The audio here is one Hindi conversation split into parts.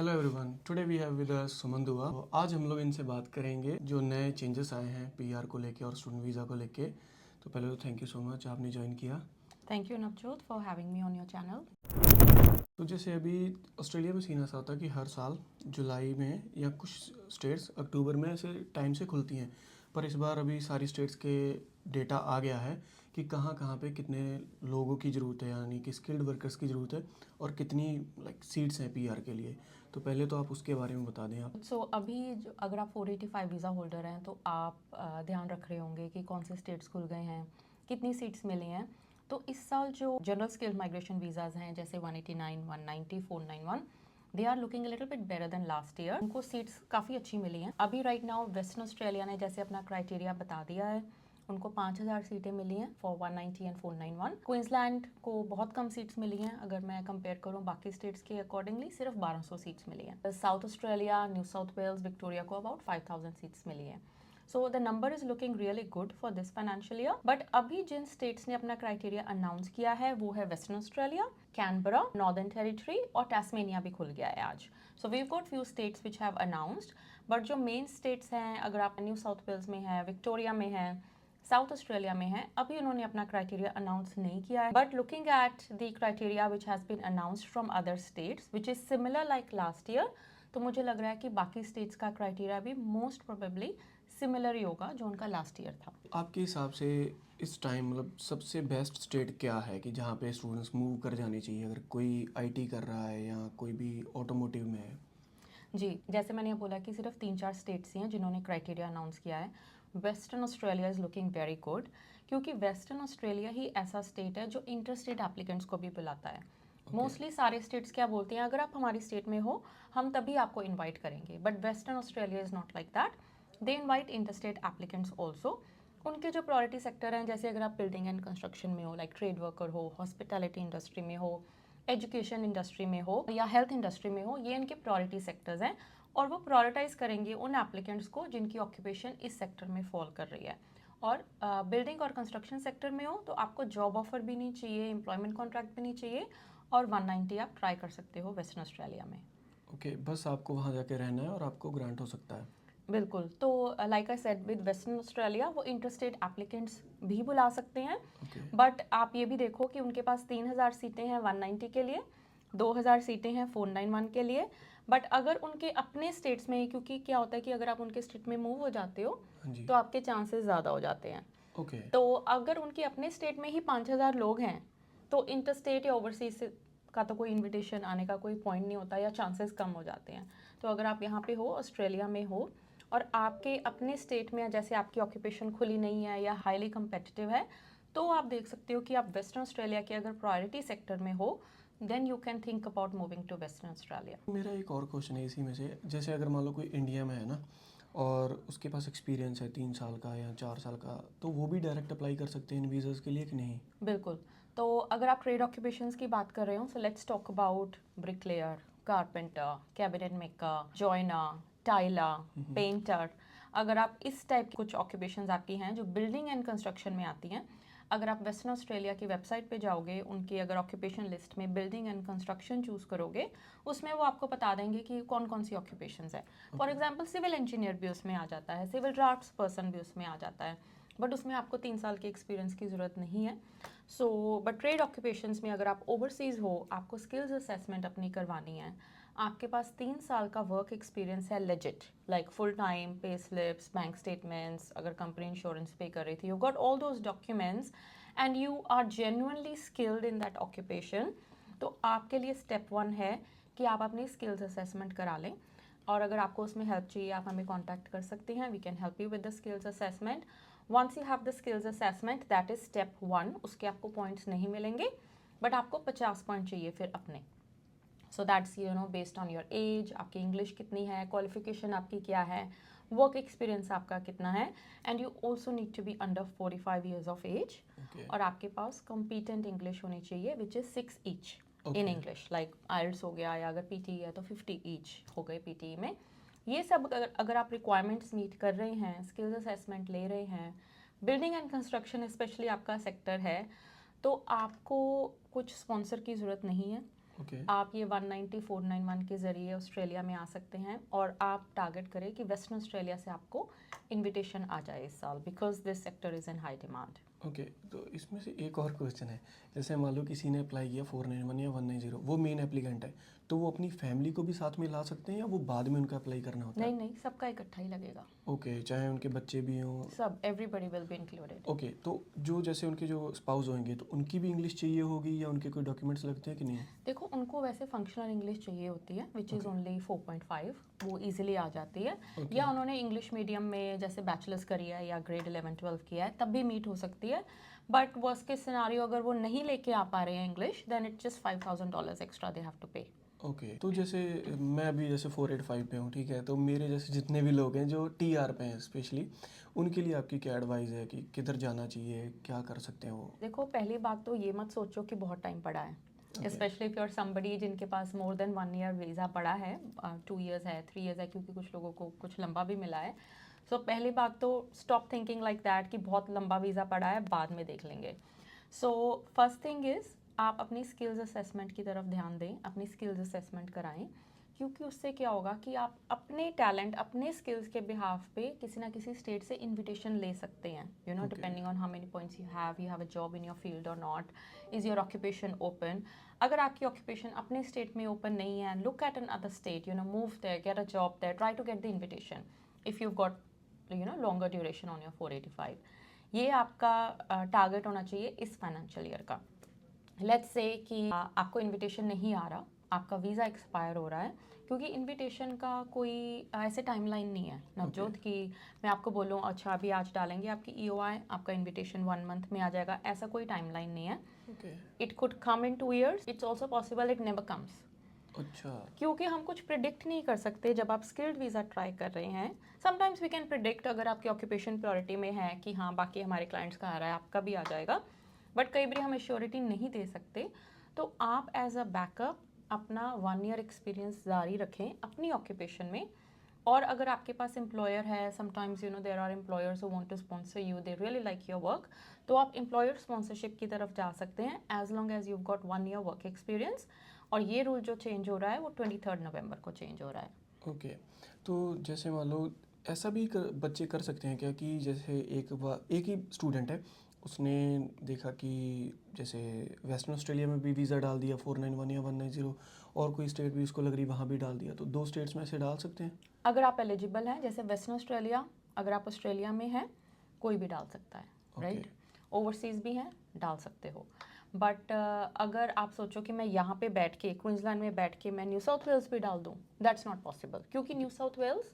Hello everyone, today we have with us Suman Dua. आज हम लोग इनसे बात करेंगे जो नए चेंजेस आए हैं पीआर को लेके और स्टूडेंट वीज़ा को लेके। तो पहले तो थैंक यू सो मच आपने ज्वाइन किया। Thank you, Navjot, for having me on your channel. तो जैसे अभी ऑस्ट्रेलिया में सीन ऐसा होता है कि हर साल जुलाई में या कुछ स्टेट्स अक्टूबर में ऐसे टाइम से खुलती हैं, पर इस बार अभी सारी स्टेट्स के डेटा आ गया है कि कहाँ कहाँ पे कितने लोगों की ज़रूरत है, यानी कि स्किल्ड वर्कर्स की ज़रूरत है और कितनी सीट्स हैं पीआर के लिए। तो पहले तो आप उसके बारे में बता दें आप। So अभी अगर आप 485 वीज़ा होल्डर हैं तो आप ध्यान रख रहे होंगे कि कौन से स्टेट्स खुल गए हैं, कितनी सीट्स मिली हैं। तो इस साल जो जनरल स्किल्ड माइग्रेशन वीज़ाज हैं जैसे 189, 190, 491, they are looking little bit better than last year. उनको सीट्स काफ़ी अच्छी मिली हैं। अभी राइट नाउ वेस्टर्न ऑस्ट्रेलिया ने जैसे अपना क्राइटेरिया बता दिया है, उनको 5000 सीटें मिली हैं फॉर 190 एंड 491। क्वींसलैंड को बहुत कम सीट्स मिली हैं, अगर मैं कंपेयर करूं बाकी स्टेट्स के अकॉर्डिंगली सिर्फ 1200 सीट्स मिली हैं। South Australia, New South Wales, Victoria को अबाउट 5000 सीट्स मिली हैं। So the number is looking really good for this financial year. But अभी जिन स्टेट्स ने अपना क्राइटेरिया अनाउंस किया है वो है Western Australia, Canberra, Northern Territory और टास्मेनिया भी खुल गया है आज। So we got few states which have announced, but जो मेन स्टेट्स हैं, अगर आप न्यू साउथ वेल्स में है, विक्टोरिया में है, साउथ ऑस्ट्रेलिया में है, अभी उन्होंने अपना क्राइटेरिया अनाउंस नहीं किया है। But looking at the criteria which has been announced from other states which is similar like last year, तो मुझे लग रहा है कि बाकी स्टेट्स का क्राइटेरिया भी मोस्ट प्रोबेबली सिमिलर ही होगा जो उनका लास्ट ईयर था। आपके हिसाब से इस टाइम मतलब सबसे बेस्ट स्टेट क्या है कि जहाँ पे स्टूडेंट्स मूव कर जाने चाहिए, अगर कोई आईटी कर रहा है या कोई भी ऑटोमोटिव में है? जी, जैसे मैंने बोला कि सिर्फ 3-4 स्टेट्स ही हैं जिन्होंने क्राइटेरिया अनाउंस किया है। Western Australia is looking very good, क्योंकि वेस्टर्न ऑस्ट्रेलिया ही ऐसा स्टेट है जो इंटर स्टेट एप्लीकेंट्स को भी बुलाता है। मोस्टली सारे स्टेट्स क्या बोलते हैं, अगर आप हमारी स्टेट में हो हम तभी आपको इन्वाइट करेंगे, but western Australia is not like that. They invite inter state applicants also. उनके जो प्रायोरिटी सेक्टर हैं, जैसे अगर आप बिल्डिंग एंड कंस्ट्रक्शन में हो, लाइक ट्रेड वर्कर हो, हॉस्पिटैलिटी इंडस्ट्री में हो, एजुकेशन इंडस्ट्री में हो या हेल्थ इंडस्ट्री में हो, ये इनके प्रायोरिटी सेक्टर्स हैं और वो प्रायोरिटाइज करेंगे उन एप्लीकेंट्स को जिनकी ऑक्यूपेशन इस सेक्टर में फॉल कर रही है। और बिल्डिंग और कंस्ट्रक्शन सेक्टर में हो तो आपको जॉब ऑफर भी नहीं चाहिए, एम्प्लॉयमेंट कॉन्ट्रैक्ट भी नहीं चाहिए, और 190 आप ट्राई कर सकते हो वेस्टर्न ऑस्ट्रेलिया में। ओके, बस आपको वहाँ जाके रहना है और आपको ग्रांट हो सकता है। बिल्कुल। तो like I said with western Australia वो इंटरस्टेट एप्लीकेंट्स भी बुला सकते हैं, ओके। बट आप ये भी देखो कि उनके पास 3000 सीटें हैं 190 के लिए, 2000 सीटें हैं 491 के लिए। बट अगर उनके अपने स्टेट्स में, क्योंकि क्या होता है कि अगर आप उनके स्टेट में मूव हो जाते हो हाँ जी। तो आपके चांसेस ज़्यादा हो जाते हैं। ओके। तो अगर उनके अपने स्टेट में ही 5000 लोग हैं तो इंटरस्टेट या ओवरसीज का तो कोई इनविटेशन आने का कोई पॉइंट नहीं होता, या चांसेस कम हो जाते हैं। तो अगर आप यहाँ पे हो, ऑस्ट्रेलिया में हो, और आपके अपने स्टेट में जैसे आपकी ऑक्यूपेशन खुली नहीं है या हाईली कम्पिटिटिव है, तो आप देख सकते हो कि आप वेस्टर्न ऑस्ट्रेलिया के अगर प्रायोरिटी सेक्टर में हो, then you can think about moving to Western Australia. मेरा एक और क्वेश्चन है इसी में से, जैसे अगर मान लो कोई इंडिया में है ना और उसके पास एक्सपीरियंस है 3 साल का या 4 साल का, तो वो भी डायरेक्ट अप्लाई कर सकते हैं इन वीज़ाज़ के लिए कि नहीं? बिल्कुल। तो अगर आप ट्रेड ऑक्यूपेशंस की बात कर रहे हो, so let's talk about bricklayer, carpenter, cabinet maker, joiner, tiler, painter. अगर आप इस टाइप की कुछ ऑक्यूपेशंस आपकी हैं जो बिल्डिंग एंड कंस्ट्रक्शन में आती हैं, अगर आप वेस्टर्न ऑस्ट्रेलिया की वेबसाइट पे जाओगे, उनकी अगर ऑक्यूपेशन लिस्ट में बिल्डिंग एंड कंस्ट्रक्शन चूज़ करोगे, उसमें वो आपको बता देंगे कि कौन कौन सी ऑक्यूपेशंस है। फॉर एग्जांपल सिविल इंजीनियर भी उसमें आ जाता है, सिविल ड्राफ्ट्स पर्सन भी उसमें आ जाता है, बट उसमें आपको 3 साल के एक्सपीरियंस की ज़रूरत नहीं है। सो बट ट्रेड ऑक्यूपेशंस में अगर आप ओवरसीज़ हो, आपको स्किल्स असेसमेंट अपनी करवानी है, आपके पास 3 साल का वर्क एक्सपीरियंस है legit, like full time, pay slips, bank statements, अगर कंपनी इंश्योरेंस पे कर रही थी, you got all those documents and you are genuinely skilled in that occupation, तो आपके लिए स्टेप 1 है कि आप अपनी स्किल्स असेसमेंट करा लें। और अगर आपको उसमें हेल्प चाहिए, आप हमें कॉन्टैक्ट कर सकते हैं, we can help you with the skills assessment. Once you have the skills assessment, that is step 1, उसके आपको पॉइंट्स नहीं मिलेंगे, बट आपको 50 पॉइंट चाहिए फिर अपने। So that's based on your age, आपकी इंग्लिश कितनी है, क्वालिफिकेशन आपकी क्या है, वर्क एक्सपीरियंस आपका कितना है, and you also need to be under 45 years of age, okay. और आपके पास कॉम्पिटेंट इंग्लिश होनी चाहिए which is 6 each in okay. English, like IELTS हो गया, या अगर पीटी है तो 50 ईच हो गए पीटी में। ये सब अगर आप रिक्वायरमेंट्स मीट कर रहे हैं, स्किल्स असेसमेंट ले रहे हैं, बिल्डिंग एंड कंस्ट्रक्शन स्पेशली आपका सेक्टर है, तो आपको कुछ स्पॉन्सर की ज़रूरत नहीं है। ओके आप ये 190,491 के ज़रिए ऑस्ट्रेलिया में आ सकते हैं और आप टारगेट करें कि वेस्टर्न ऑस्ट्रेलिया से आपको इनविटेशन आ जाए इस साल, because this sector is in high demand. Okay. तो इसमें से एक और क्वेश्चन है, जैसे मान लो किसी ने अप्लाई किया 491 या 190, वो मेन एप्लीकेंट है, तो वो अपनी फैमिली को भी साथ में ला सकते हैं या वो बाद में उनका अप्लाई करना होता है? नहीं नहीं, सबका इकट्ठा ही लगेगा, ओके, चाहे उनके बच्चे भी हों। सब, everybody will be included. Okay, तो जो जैसे उनके जो स्पाउस होंगे तो उनकी भी इंग्लिश चाहिए होगी या उनके कोई डॉक्यूमेंट्स लगते हैं कि नहीं? देखो, उनको वैसे फंक्शनल इंग्लिश चाहिए होती है, विच इज़ ओनली 4.5, वो इजीली आ जाती है। Okay. या उन्होंने इंग्लिश मीडियम में जैसे बैचलर्स करी है या ग्रेड 11-12 किया है, तब भी मीट हो सकती है। बट वर्स्ट केस सिनारियो, अगर वो नहीं लेके आ पा रहे हैं English, then it just $5,000 extra they have to pay. Okay, तो जैसे मैं अभी जैसे 485 पे हूँ, ठीक है, तो मेरे जैसे जितने भी लोग हैं जो TR पे हैं स्पेशली, उनके लिए आपकी क्या एडवाइस है कि किधर जाना चाहिए, क्या कर सकते हैं वो? देखो, पहली बात तो ये मत सोचो कि बहुत टाइम पड़ा है, specially if you are somebody जिनके पास मोर देन 1 ईयर वीज़ा पड़ा है, 2 इयर्स है, 3 इयर्स है, क्योंकि कुछ लोगों को कुछ लंबा भी मिला है। सो पहली बात तो स्टॉप थिंकिंग लाइक दैट कि बहुत लंबा वीज़ा पड़ा है, बाद में देख लेंगे। सो फर्स्ट थिंग इज़, आप अपनी स्किल्स असेसमेंट की तरफ ध्यान दें, अपनी स्किल्स असेसमेंट कराएं, क्योंकि उससे क्या होगा कि आप अपने टैलेंट, अपने स्किल्स के बिहाफ पे किसी ना किसी स्टेट से इनविटेशन ले सकते हैं, you know, Okay. Depending on how many points you have a job in your field और not, is your occupation open. अगर आपकी ऑक्यूपेशन अपने स्टेट में ओपन नहीं है, look at another state, you know, move there, get a job there, try to get the invitation if you got, you know, longer duration on your 485। ये आपका टारगेट होना चाहिए इस फाइनेंशियल ईयर का। लेट्स से कि आपको इनविटेशन नहीं आ रहा, आपका वीज़ा एक्सपायर हो रहा है, क्योंकि इनविटेशन का कोई ऐसे टाइमलाइन नहीं है नवजोत कि मैं आपको बोलूँ अच्छा अभी आज डालेंगे आपकी EOI, आपका इनविटेशन 1 मंथ में आ जाएगा, ऐसा कोई टाइमलाइन नहीं है। Okay. It could come in 2 years, it's also possible it never comes, अच्छा। क्योंकि हम कुछ प्रिडिक्ट नहीं कर सकते जब आप स्किल्ड वीज़ा ट्राई कर रहे हैं। समटाइम्स वी कैन प्रिडिक्ट, अगर आपकी ऑक्यूपेशन प्रायोरिटी में है कि हाँ बाकी हमारे क्लाइंट्स का आ रहा है, आपका भी आ जाएगा, बट कई बार हम एश्योरिटी नहीं दे सकते। तो आप एज अ बैकअप अपना 1 ईयर एक्सपीरियंस जारी रखें अपनी ऑक्यूपेशन में। और अगर आपके पास एम्प्लॉयर है, sometimes you know there are employers who want to sponsor you, they really like your work, तो आप एम्प्लॉयर स्पॉन्सरशिप की तरफ जा सकते हैं as long as you got 1 year work experience. और ये रूल जो चेंज हो रहा है वो 23 नवंबर को चेंज हो रहा है। ओके, तो जैसे मान लो ऐसा भी बच्चे कर सकते हैं क्या कि जैसे एक ही स्टूडेंट है, उसने देखा कि जैसे वेस्टर्न ऑस्ट्रेलिया में भी वीज़ा डाल दिया 491 या 190, और कोई स्टेट भी उसको लग रही वहाँ भी डाल दिया, तो 2 स्टेट्स में ऐसे डाल सकते हैं? अगर आप एलिजिबल हैं, जैसे वेस्टर्न ऑस्ट्रेलिया, अगर आप ऑस्ट्रेलिया में हैं, कोई भी डाल सकता है, राइट। ओवरसीज़ भी हैं, डाल सकते हो। बट अगर आप सोचो कि मैं यहाँ पे बैठ के, क्वींसलैंड में बैठ के मैं न्यू साउथ वेल्स भी डाल दूँ, दैट्स नॉट पॉसिबल, क्योंकि New South Wales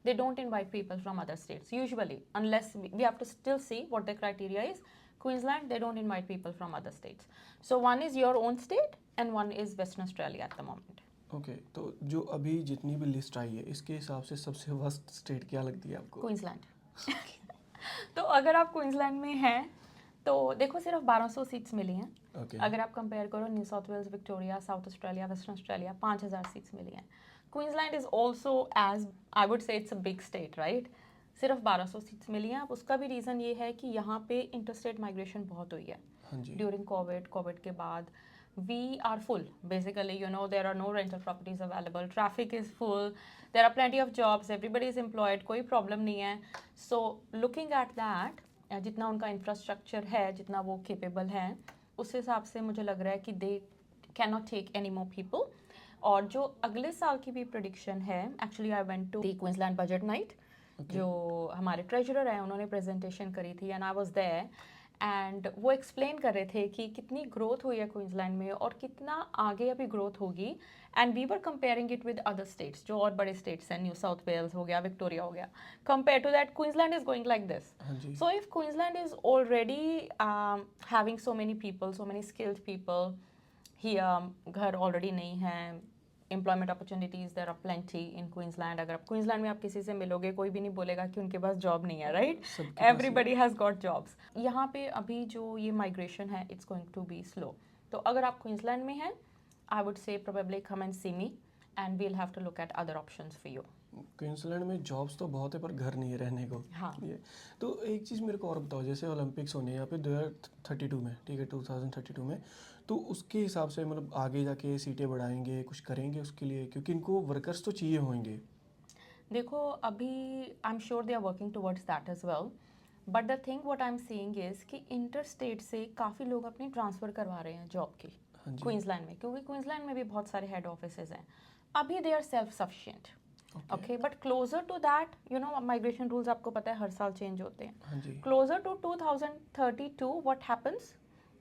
they don't invite people from other states usually, unless we have to still see what the criteria is. Queensland, they don't invite people from other states, so one is your own state and one is Western Australia at the moment. Okay, तो जो अभी जितनी भी लिस्ट आई है इसके हिसाब से सबसे वर्स्ट स्टेट क्या लगती है आपको? क्वींसलैंड। तो अगर आप क्वींसलैंड में हैं तो देखो, सिर्फ 1200 सीट्स मिली हैं। ओके। अगर आप कंपेयर करो New South Wales, Victoria, South Australia, Western Australia, 5000 seats मिली हैं। Queensland is also, as I would say, it's a big state, right. सिर्फ 1200 सीट्स मिली हैं। अब उसका भी रीज़न ये है कि यहाँ पे इंटरस्टेट माइग्रेशन बहुत हुई है हाँ जी। ड्यूरिंग कोविड के बाद। we are full basically, you know, there are no rental properties available, traffic is full, there are plenty of jobs, everybody is employed, कोई problem नहीं है। So looking at that, जितना उनका इंफ्रास्ट्रक्चर है, जितना वो केपेबल है, उस हिसाब से मुझे लग रहा है कि they can not take any more people. और जो अगले साल की भी प्रिडिक्शन है, actually I went to the Queensland budget night, जो हमारे ट्रेजरर हैं उन्होंने प्रेजेंटेशन करी थी, एंड आई वाज देयर, एंड वो एक्सप्लेन कर रहे थे कि कितनी ग्रोथ हुई है क्वींसलैंड में और कितना आगे अभी ग्रोथ होगी। And we were comparing it with other states, जो और बड़े स्टेट्स हैं, न्यू साउथ वेल्स हो गया, विक्टोरिया हो गया, compare to that Queensland is going like this. हाँ जी। So if Queensland is already having so many people, so many skilled people here, घर ऑलरेडी नहीं है, employment opportunities there are plenty in Queensland. अगर आप क्वींसलैंड में आप किसी से मिलोगे, कोई भी नहीं बोलेगा कि उनके पास जॉब नहीं है, right. Everybody has got jobs. यहाँ पे अभी जो ये माइग्रेशन है, it's going to be slow. तो अगर आप क्वींसलैंड में हैं, I would say probably come and see me, and we'll have to look at other options for you. Queensland में जॉब्स तो बहुत है पर घर नहीं है रहने को। हाँ। ये तो एक चीज़ मेरे को और बताओ, जैसे ओलंपिक्स होने हैं यहाँ पे 2032 में, ठीक है, 2032 में, तो उसके हिसाब से मतलब आगे जाके सीटें बढ़ाएंगे, कुछ करेंगे उसके लिए, क्योंकि इनको वर्कर्स तो चाहिए होंगे। देखो अभी I am sure they are working towards that as well, but the thing what I am seeing is कि इंटर स्टेट से काफ़ी लोग अपनी ट्रांसफ़र करवा रहे हैं जॉब की हाँ जी। क्वींसलैंड में, क्योंकि क्वींसलैंड में भी बहुत सारे हेड ऑफिसेज हैं। अभी they are self sufficient, okay, but closer to that you know migration rules आपको पता है हर साल चेंज होते हैं। हाँ जी। Closer to 2032 what happens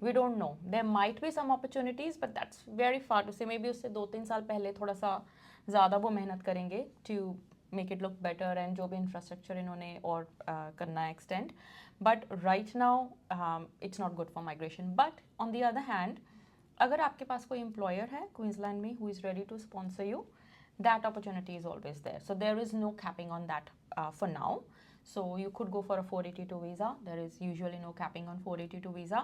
we don't know, there might be some opportunities but that's very far to say. May be उससे 2-3 साल पहले थोड़ा सा ज़्यादा वो मेहनत करेंगे to make it look better and जो भी इंफ्रास्ट्रक्चर इन्होंने और करना है extend, but right now it's not good for migration. But on the other hand अगर आपके पास कोई एम्प्लॉयर है क्वींसलैंड में who is ready to sponsor you, that opportunity is always there. So there is no capping on that for now. So you could go for a 482 visa. There is usually no capping on 482 visa.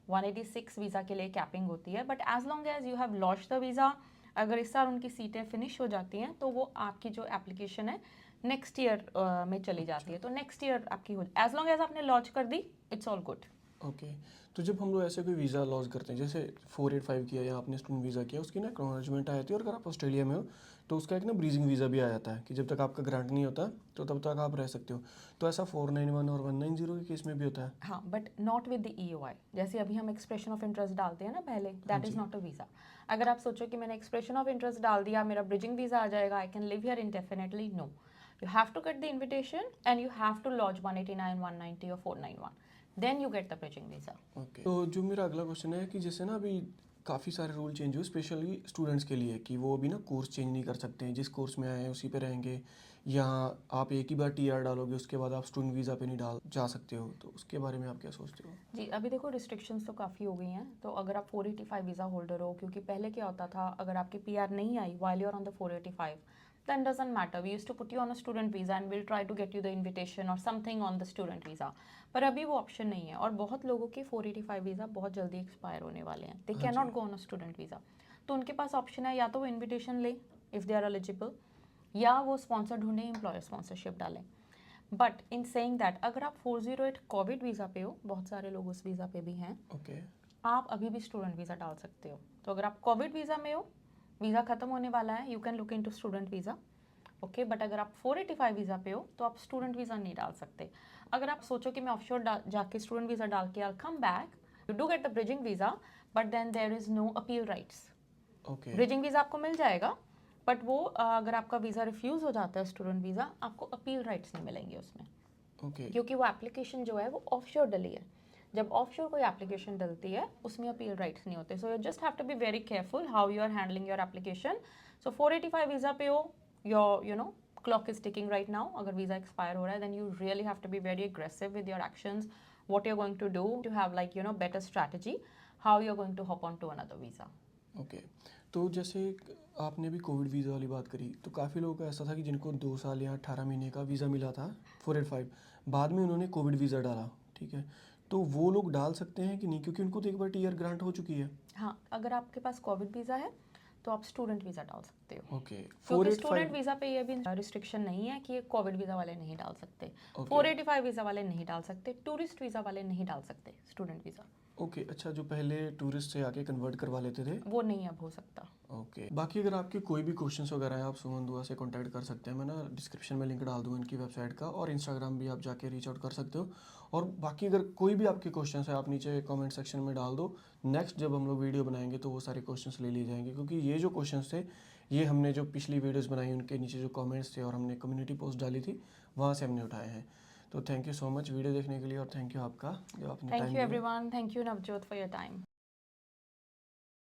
186 visa के लिए capping होती है, but as long as you have lodged the visa, अगर इस साल उनकी सीटें फिनिश हो जाती हैं तो वो आपकी जो एप्लीकेशन है नेक्स्ट ईयर में चली जाती है, तो नेक्स्ट ईयर आपकी हो, एज लॉन्ग एज आपने लॉन्च कर दी इट्स ऑल गुड। ओके, तो जब हम लोग ऐसे कोई वीज़ा लॉन्च करते हैं, जैसे 485 किया या आपने स्टूडेंट वीज़ा किया, उसकी ना एक्नॉलेजमेंट आई थी, और अगर आप ऑस्ट्रेलिया में हो तो उसका एक ना ब्रीजिंग वीज़ा भी आ जाता है कि जब तक आपका ग्रांट नहीं होता तो तब तक आप रह सकते हो। तो ऐसा 491 और 190 के केस में भी होता है। हाँ, but not with the EOI। जैसे अभी हम एक्सप्रेशन ऑफ इंटरेस्ट डालते हैं ना पहले, that is not a visa. अगर आप सोचो कि मैंने एक्सप्रेशन ऑफ इंटरेस्ट डाल दिया, मेरा ब्रिजिंग वीज़ा आ जाएगा, I can live here indefinitely, no, you have to get the invitation and you have to lodge 189, 190 और 491, then you get the bridging visa. Okay, तो जो मेरा अगला क्वेश्चन है कि जैसे ना अभी काफ़ी सारे रूल चेंज हुए स्पेशली स्टूडेंट्स के लिए, कि वो अभी ना कोर्स चेंज नहीं कर सकते हैं, जिस कोर्स में आए हैं उसी पे रहेंगे, या आप एक ही बार TR डालोगे उसके बाद आप स्टूडेंट वीज़ा पे नहीं डाल जा सकते हो, तो उसके बारे में आप क्या सोचते हो? जी, अभी देखो रिस्ट्रिक्शंस तो काफ़ी हो गई हैं, तो अगर आप 485 वीज़ा होल्डर हो, क्योंकि पहले क्या होता था अगर आपकी PR नहीं आई while you're on the 485, then doesn't matter, we used to put you on a student visa and we'll try to get you the invitation or something on the student visa, पर अभी वो ऑप्शन नहीं है, और बहुत लोगों के 485 वीज़ा बहुत जल्दी एक्सपायर होने वाले हैं, दे can not go on a student visa, तो उनके पास ऑप्शन है या तो वो इन्विटेशन ले इफ़ दे आर एलिजिबल, या वो स्पॉन्सर ढूंढे, एम्प्लॉयर स्पॉन्सरशिप डालें। बट इन सेइंग दैट अगर आप 408 कोविड वीज़ा पे हो, बहुत सारे लोग उस वीज़ा पे भी हैं, ओके, आप अभी भी स्टूडेंट वीज़ा डाल सकते हो। तो अगर आप कोविड वीज़ा में हो, वीज़ा ख़त्म होने वाला है, you can look into student visa, okay, but अगर आप 485 वीज़ा पे हो तो आप स्टूडेंट वीज़ा नहीं डाल सकते। अगर आप सोचो कि मैं ऑफशोर जाके स्टूडेंट वीज़ा डाल के I come back, you do get the bridging visa, but then there is no appeal rights. Okay, bridging visa आपको मिल जाएगा, बट वो अगर आपका वीज़ा रिफ्यूज़ हो जाता है स्टूडेंट वीज़ा, आपको अपील राइट्स नहीं मिलेंगे उसमें, ओके, क्योंकि वो एप्लीकेशन जो है वो ऑफशोर डली है। जब ऑफशोर कोई एप्लीकेशन डलती है उसमें अपील राइट्स नहीं होते, so you just have to be very careful how you are handling your application. So 485 visa पे हो, your you know clock is ticking right now, अगर वीज़ा एक्सपायर हो रहा है then you really have to be very aggressive with your actions, what you are going to do to have like you know better strategy, how you are going to hop on to another visa. Okay, तो जैसे आपने भी कोविड वीज़ा वाली बात करी, तो काफ़ी लोगों का ऐसा था कि जिनको 2 साल या 18 महीने का वीज़ा मिला था 485, बाद में उन्होंने कोविड वीज़ा डाला, ठीक है, तो वो लोग डाल सकते हैं कि नहीं, क्योंकि उनको तो एक बार TR ग्रांट हो चुकी है? हाँ, अगर आपके पास कोविड वीज़ा है तो आप स्टूडेंट वीज़ा डाल सकते हो, ओके, क्योंकि स्टूडेंट 485, वीज़ा पे ये भी रिस्ट्रिक्शन नहीं है कि कोविड वीज़ा वाले नहीं डाल सकते, ओके, 485 वीज़ा वाले नहीं डाल सकते, टूरिस्ट वीज़ा वाले नहीं डाल सकते स्टूडेंट वीज़ा, ओके, अच्छा, जो पहले टूरिस्ट से आके कन्वर्ट करवा लेते थे। वो नहीं अब हो सकता। ओके, बाकी अगर आपके कोई भी क्वेश्चंस वगैरह हैं आप सुमन दुआ से कांटेक्ट कर सकते हैं, मैं ना डिस्क्रिप्शन में लिंक डाल दूँ इनकी वेबसाइट का, और इंस्टाग्राम भी आप जाके रीच आउट कर सकते हो। और बाकी अगर कोई भी आपके क्वेश्चंस है आप नीचे कमेंट सेक्शन में डाल दो, नेक्स्ट जब हम लोग वीडियो बनाएंगे तो वो सारे क्वेश्चंस ले लिए जाएंगे, क्योंकि ये जो क्वेश्चंस थे ये हमने जो पिछली वीडियोज़ बनाई उनके नीचे जो कॉमेंट्स थे और हमने कम्युनिटी पोस्ट डाली थी वहाँ से हमने उठाए हैं। तो thank you so much video देखने के लिए, और थैंक यू आपका जो आपने थैंक टाइम यू दिया। Everyone, thank you Navjot for your time.